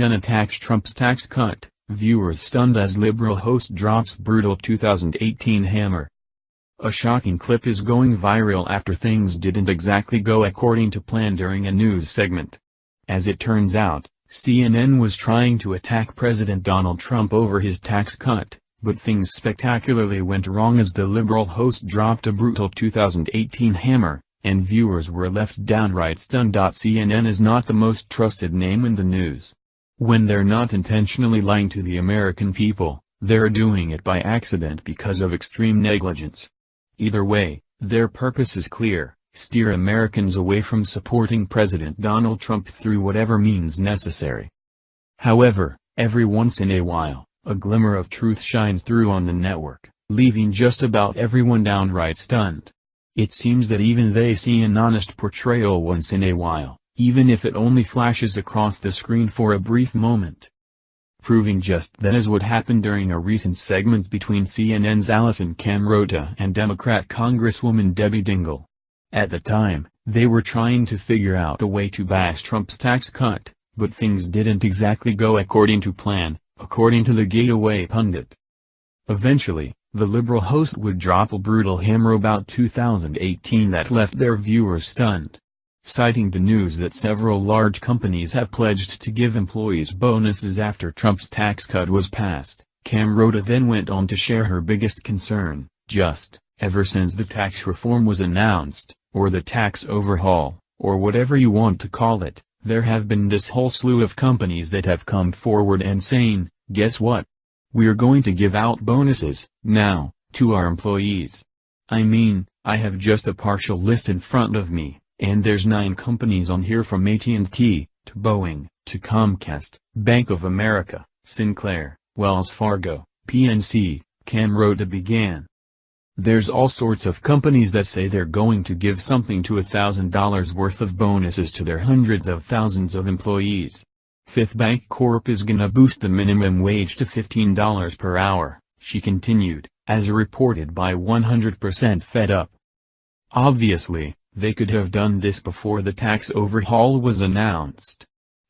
gun attacks Trump's tax cut, viewers stunned as liberal host drops brutal 2018 hammer. A shocking clip is going viral after things didn't exactly go according to plan during a news segment. As it turns out, CNN was trying to attack President Donald Trump over his tax cut, but things spectacularly went wrong as the liberal host dropped a brutal 2018 hammer, and viewers were left downright stunned. CNN is not the most trusted name in the news. When they're not intentionally lying to the American people, they're doing it by accident because of extreme negligence. Either way, their purpose is clear: steer Americans away from supporting President Donald Trump through whatever means necessary. However, every once in a while, a glimmer of truth shines through on the network, leaving just about everyone downright stunned. It seems that even they see an honest portrayal once in a while, even if it only flashes across the screen for a brief moment. Proving just that is what happened during a recent segment between CNN's Alisyn Camerota and Democrat Congresswoman Debbie Dingell. At the time, they were trying to figure out a way to bash Trump's tax cut, but things didn't exactly go according to plan, according to the Gateway pundit. Eventually, the liberal host would drop a brutal hammer about 2018 that left their viewers stunned. Citing the news that several large companies have pledged to give employees bonuses after Trump's tax cut was passed, Camerota then went on to share her biggest concern: ever since the tax reform was announced, or the tax overhaul, or whatever you want to call it, there have been this whole slew of companies that have come forward and saying, guess what? We're going to give out bonuses, now, to our employees. I mean, I have just a partial list in front of me, and there's 9 companies on here from AT&T, to Boeing, to Comcast, Bank of America, Sinclair, Wells Fargo, PNC, Camerota began. There's all sorts of companies that say they're going to give something to $1,000 worth of bonuses to their hundreds of thousands of employees. Fifth Bank Corp is gonna boost the minimum wage to $15 per hour, she continued, as reported by 100% Fed Up. Obviously, they could have done this before the tax overhaul was announced.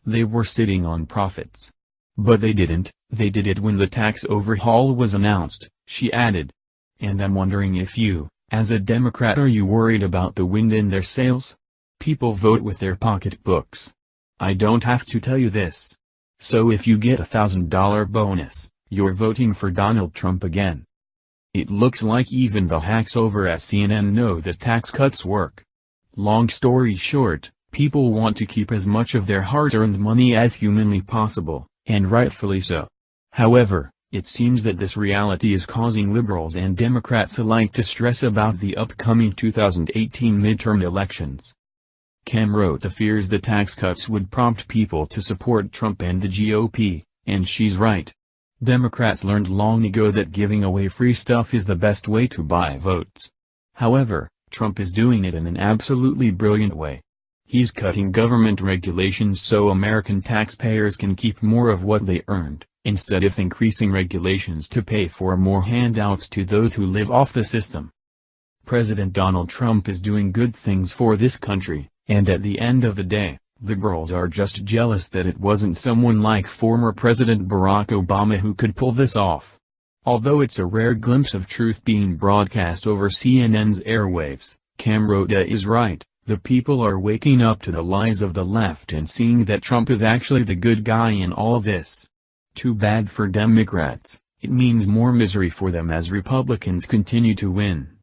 They were sitting on profits. But they didn't, they did it when the tax overhaul was announced, she added. And I'm wondering if you, as a Democrat, are you worried about the wind in their sails? People vote with their pocketbooks. I don't have to tell you this. So if you get $1,000 bonus, you're voting for Donald Trump again. It looks like even the hacks over at CNN know that tax cuts work. Long story short, people want to keep as much of their hard-earned money as humanly possible, and rightfully so. However, it seems that this reality is causing liberals and Democrats alike to stress about the upcoming 2018 midterm elections. Camerota fears the tax cuts would prompt people to support Trump and the GOP, and she's right. Democrats learned long ago that giving away free stuff is the best way to buy votes. However, Trump is doing it in an absolutely brilliant way. He's cutting government regulations so American taxpayers can keep more of what they earned, instead of increasing regulations to pay for more handouts to those who live off the system. President Donald Trump is doing good things for this country, and at the end of the day, liberals are just jealous that it wasn't someone like former President Barack Obama who could pull this off. Although it's a rare glimpse of truth being broadcast over CNN's airwaves, Camerota is right. The people are waking up to the lies of the left and seeing that Trump is actually the good guy in all this. Too bad for Democrats. It means more misery for them as Republicans continue to win.